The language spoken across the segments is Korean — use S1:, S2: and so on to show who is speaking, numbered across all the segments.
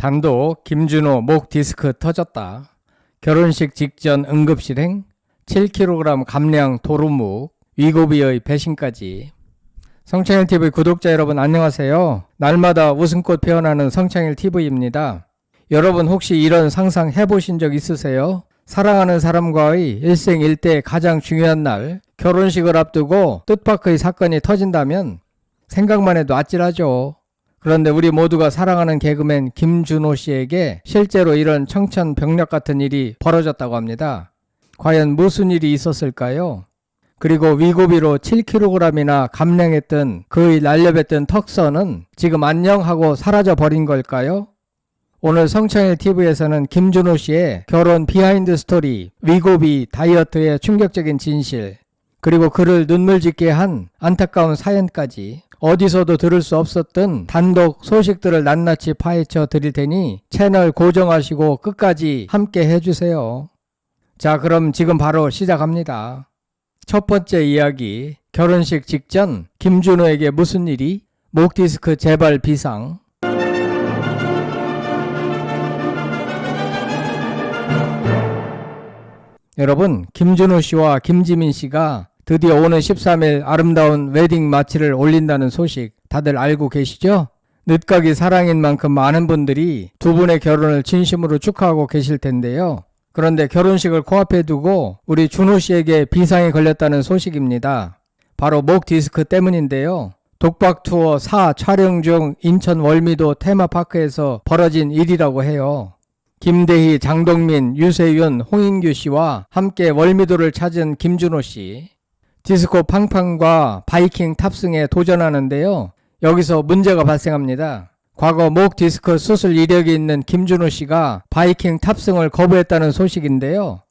S1: 단독 김준호 목 디스크 터졌다. 결혼식 직전 응급실행, 7kg 감량 도루묵, 위고비의 배신까지. 성창일TV 구독자 여러분 안녕하세요. 날마다 웃음꽃 피어나는 성창일TV입니다. 여러분 혹시 이런 상상 해보신 적 있으세요? 사랑하는 사람과의 일생일대 가장 중요한 날, 결혼식을 앞두고 뜻밖의 사건이 터진다면 생각만 해도 아찔하죠. 그런데 우리 모두가 사랑하는 개그맨 김준호 씨에게 실제로 이런 청천벽력 같은 일이 벌어졌다고 합니다. 과연 무슨 일이 있었을까요? 그리고 위고비로 7kg이나 감량했던 그의 날려뱉던 턱선은 지금 안녕하고 사라져 버린 걸까요? 오늘 성창일TV에서는 김준호 씨의 결혼 비하인드 스토리, 위고비 다이어트의 충격적인 진실, 그리고 그를 눈물 짓게 한 안타까운 사연까지 어디서도 들을 수 없었던 단독 소식들을 낱낱이 파헤쳐 드릴 테니 채널 고정하시고 끝까지 함께 해주세요. 자, 그럼 지금 바로 시작합니다. 첫 번째 이야기, 결혼식 직전 김준호에게 무슨 일이? 목 디스크 재발 비상. 여러분, 김준호 씨와 김지민 씨가 드디어 오는 13일 아름다운 웨딩 마치를 올린다는 소식 다들 알고 계시죠? 늦가기 사랑인 만큼 많은 분들이 두 분의 결혼을 진심으로 축하하고 계실 텐데요. 그런데 결혼식을 코앞에 두고 우리 준호 씨에게 비상이 걸렸다는 소식입니다. 바로 목 디스크 때문인데요. 독박 투어 4 촬영 중 인천 월미도 테마파크에서 벌어진 일이라고 해요. 김대희, 장동민, 유세윤, 홍인규 씨와 함께 월미도를 찾은 김준호 씨. 디스코 팡팡과 바이킹 탑승에 도전하는데요. 여기서 문제가 발생합니다. 과거 목 디스크 수술 이력이 있는 김준호 씨가 바이킹 탑승을 거부했다는 소식인데요.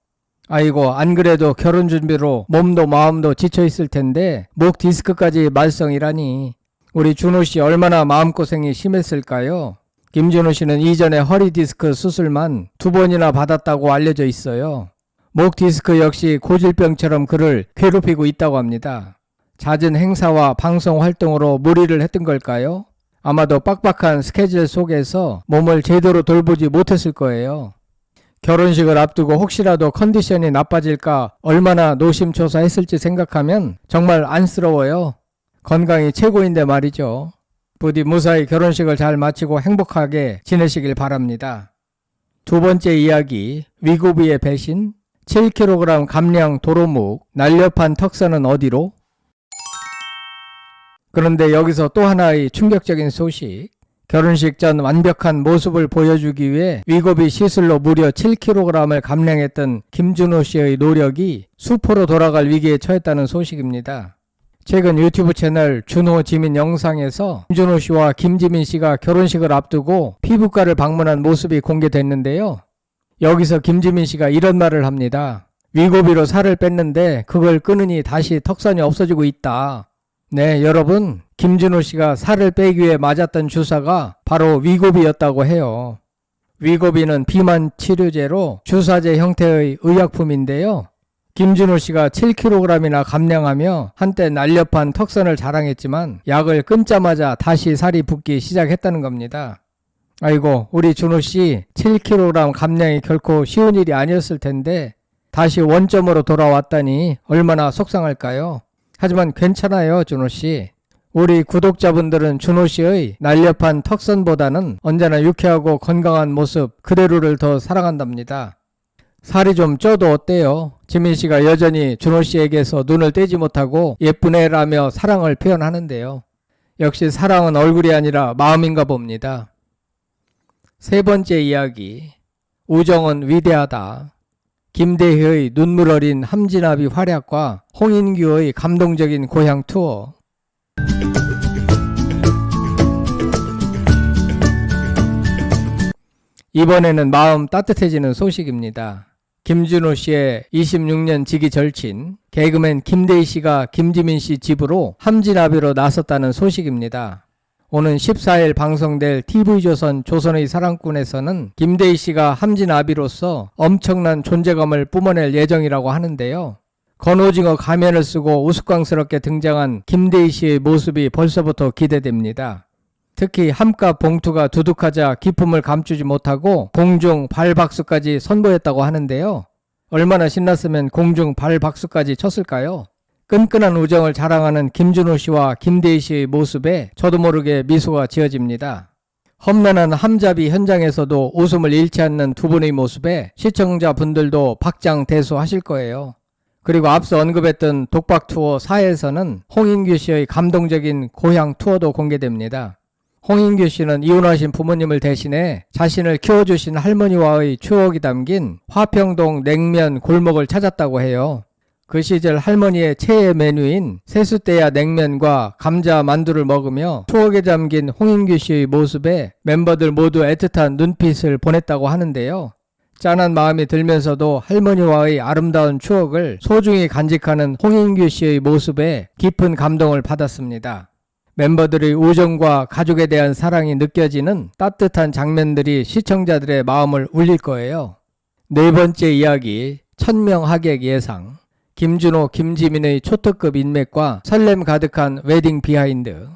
S1: 아이고, 안 그래도 결혼 준비로 몸도 마음도 지쳐 있을 텐데 목 디스크까지 말썽이라니. 우리 준호 씨 얼마나 마음고생이 심했을까요? 김준호 씨는 이전에 허리 디스크 수술만 2번이나 받았다고 알려져 있어요. 목 디스크 역시 고질병처럼 그를 괴롭히고 있다고 합니다. 잦은 행사와 방송 활동으로 무리를 했던 걸까요? 아마도 빡빡한 스케줄 속에서 몸을 제대로 돌보지 못했을 거예요. 결혼식을 앞두고 혹시라도 컨디션이 나빠질까 얼마나 노심초사했을지 생각하면 정말 안쓰러워요. 건강이 최고인데 말이죠. 부디 무사히 결혼식을 잘 마치고 행복하게 지내시길 바랍니다. 두 번째 이야기, 위고비의 배신, 7kg 감량 도루묵, 날렵한 턱선은 어디로? 그런데 여기서 또 하나의 충격적인 소식. 결혼식 전 완벽한 모습을 보여주기 위해 위고비 시술로 무려 7kg을 감량했던 김준호 씨의 노력이 수포로 돌아갈 위기에 처했다는 소식입니다. 최근 유튜브 채널 준호 지민 영상에서 김준호 씨와 김지민 씨가 결혼식을 앞두고 피부과를 방문한 모습이 공개됐는데요. 여기서 김지민 씨가 이런 말을 합니다. 위고비로 살을 뺐는데 그걸 끊으니 다시 턱선이 없어지고 있다. 네, 여러분, 김준호 씨가 살을 빼기 위해 맞았던 주사가 바로 위고비였다고 해요. 위고비는 비만 치료제로 주사제 형태의 의약품인데요. 김준호 씨가 7kg이나 감량하며 한때 날렵한 턱선을 자랑했지만 약을 끊자마자 다시 살이 붓기 시작했다는 겁니다. 아이고, 우리 준호 씨 7kg 감량이 결코 쉬운 일이 아니었을 텐데 다시 원점으로 돌아왔다니 얼마나 속상할까요? 하지만 괜찮아요, 준호 씨. 우리 구독자분들은 준호 씨의 날렵한 턱선보다는 언제나 유쾌하고 건강한 모습 그대로를 더 사랑한답니다. 살이 좀 쪄도 어때요? 지민 씨가 여전히 준호 씨에게서 눈을 떼지 못하고 예쁜 애라며 사랑을 표현하는데요. 역시 사랑은 얼굴이 아니라 마음인가 봅니다. 세 번째 이야기, 우정은 위대하다. 김대희의 눈물 어린 함진아비 활약과 홍인규의 감동적인 고향 투어. 이번에는 마음 따뜻해지는 소식입니다. 김준호 씨의 26년 지기 절친 개그맨 김대희 씨가 김지민 씨 집으로 함진아비로 나섰다는 소식입니다. 오는 14일 방송될 TV조선 조선의 사랑꾼에서는 김대희 씨가 함진아비로서 엄청난 존재감을 뿜어낼 예정이라고 하는데요. 건오징어 가면을 쓰고 우스꽝스럽게 등장한 김대희 씨의 모습이 벌써부터 기대됩니다. 특히 함값 봉투가 두둑하자 기품을 감추지 못하고 공중 발박수까지 선보였다고 하는데요. 얼마나 신났으면 공중 발박수까지 쳤을까요? 끈끈한 우정을 자랑하는 김준호 씨와 김대희 씨의 모습에 저도 모르게 미소가 지어집니다. 험난한 함잡이 현장에서도 웃음을 잃지 않는 두 분의 모습에 시청자분들도 박장대소하실 거예요. 그리고 앞서 언급했던 독박 투어 4에서는 홍인규 씨의 감동적인 고향 투어도 공개됩니다. 홍인규 씨는 이혼하신 부모님을 대신해 자신을 키워주신 할머니와의 추억이 담긴 화평동 냉면 골목을 찾았다고 해요. 그 시절 할머니의 최애 메뉴인 세숫대야 냉면과 감자 만두를 먹으며 추억에 잠긴 홍인규 씨의 모습에 멤버들 모두 애틋한 눈빛을 보냈다고 하는데요. 짠한 마음이 들면서도 할머니와의 아름다운 추억을 소중히 간직하는 홍인규 씨의 모습에 깊은 감동을 받았습니다. 멤버들의 우정과 가족에 대한 사랑이 느껴지는 따뜻한 장면들이 시청자들의 마음을 울릴 거예요. 네 번째 이야기, 1000명 하객 예상. 김준호, 김지민의 초특급 인맥과 설렘 가득한 웨딩 비하인드.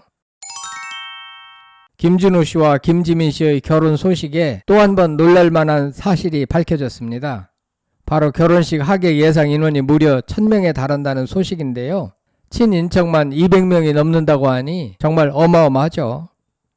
S1: 김준호 씨와 김지민 씨의 결혼 소식에 또 한 번 놀랄만한 사실이 밝혀졌습니다. 바로 결혼식 하객 예상 인원이 무려 1000명에 달한다는 소식인데요. 친인척만 200명이 넘는다고 하니 정말 어마어마하죠.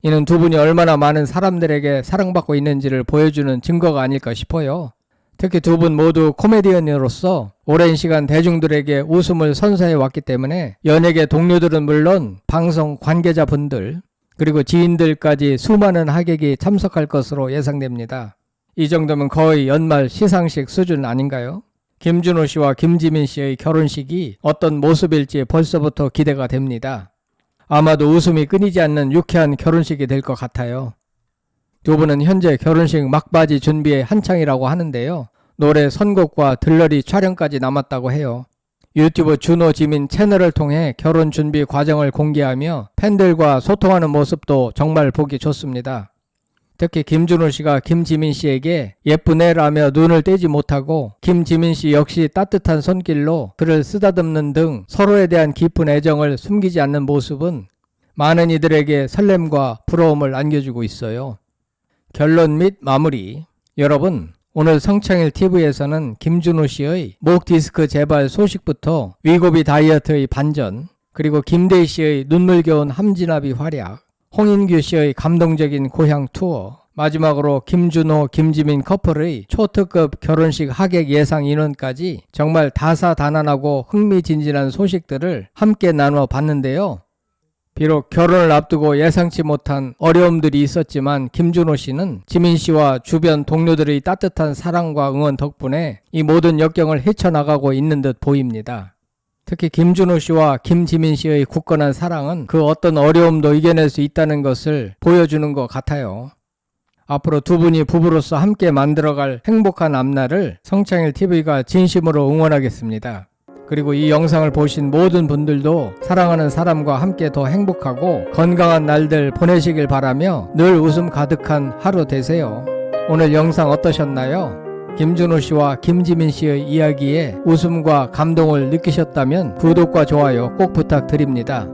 S1: 이는 두 분이 얼마나 많은 사람들에게 사랑받고 있는지를 보여주는 증거가 아닐까 싶어요. 특히 두 분 모두 코미디언으로서 오랜 시간 대중들에게 웃음을 선사해 왔기 때문에 연예계 동료들은 물론 방송 관계자분들 그리고 지인들까지 수많은 하객이 참석할 것으로 예상됩니다. 이 정도면 거의 연말 시상식 수준 아닌가요? 김준호 씨와 김지민 씨의 결혼식이 어떤 모습일지 벌써부터 기대가 됩니다. 아마도 웃음이 끊이지 않는 유쾌한 결혼식이 될 것 같아요. 두 분은 현재 결혼식 막바지 준비에 한창이라고 하는데요. 노래 선곡과 들러리 촬영까지 남았다고 해요. 유튜브 준호 지민 채널을 통해 결혼 준비 과정을 공개하며 팬들과 소통하는 모습도 정말 보기 좋습니다. 특히 김준호 씨가 김지민 씨에게 예쁘네라며 눈을 떼지 못하고 김지민 씨 역시 따뜻한 손길로 그를 쓰다듬는 등 서로에 대한 깊은 애정을 숨기지 않는 모습은 많은 이들에게 설렘과 부러움을 안겨주고 있어요. 결론 및 마무리. 여러분, 오늘 성창일 TV에서는 김준호 씨의 목 디스크 재발 소식부터 위고비 다이어트의 반전, 그리고 김대희 씨의 눈물겨운 함진아비 활약, 홍인규 씨의 감동적인 고향 투어, 마지막으로 김준호, 김지민 커플의 초특급 결혼식 하객 예상 인원까지 정말 다사다난하고 흥미진진한 소식들을 함께 나누어 봤는데요. 비록 결혼을 앞두고 예상치 못한 어려움들이 있었지만 김준호 씨는 지민 씨와 주변 동료들의 따뜻한 사랑과 응원 덕분에 이 모든 역경을 헤쳐나가고 있는 듯 보입니다. 특히 김준호 씨와 김지민 씨의 굳건한 사랑은 그 어떤 어려움도 이겨낼 수 있다는 것을 보여주는 것 같아요. 앞으로 두 분이 부부로서 함께 만들어갈 행복한 앞날을 성창일TV가 진심으로 응원하겠습니다. 그리고 이 영상을 보신 모든 분들도 사랑하는 사람과 함께 더 행복하고 건강한 날들 보내시길 바라며 늘 웃음 가득한 하루 되세요. 오늘 영상 어떠셨나요? 김준호 씨와 김지민 씨의 이야기에 웃음과 감동을 느끼셨다면 구독과 좋아요 꼭 부탁드립니다.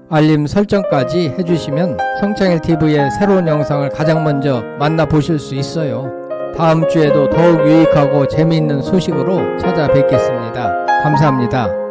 S1: 알림 설정까지 해주시면 성창일TV의 새로운 영상을 가장 먼저 만나보실 수 있어요. 다음 주에도 더욱 유익하고 재미있는 소식으로 찾아뵙겠습니다. 감사합니다.